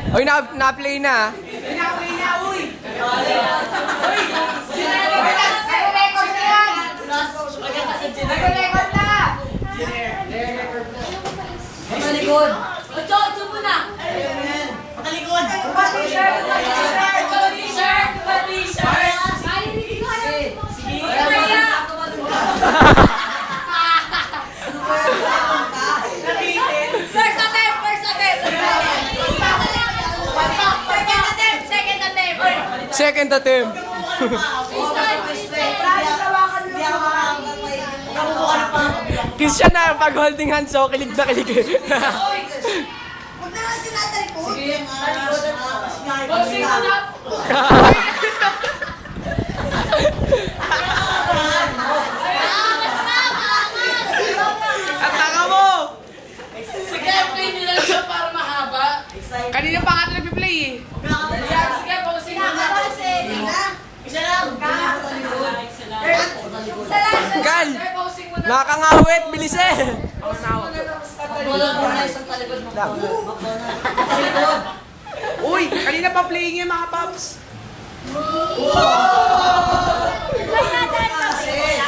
Uy, na-play na. Pinaplay na, uy! Nag-record na yan! Nag-record na! Matalikod! Ocho muna! Matalikod! T-shirt! T-shirt! T-shirt! Sige! First attempt! Second attempt. Kiss siya na pag holding hands, so kilig na kilig. Huwag na nga sinatalikod! Sige, Boxing mo na! At taka mo! Sige, play nila siya para mahaba. Kanina pa nga nag-play eh. Yan, sige, boxing mo na. Isa lang! Kal! Sir, boxing mo na. Nakakangawit, bilis eh! Uy, kanina pa playing yung mga paps.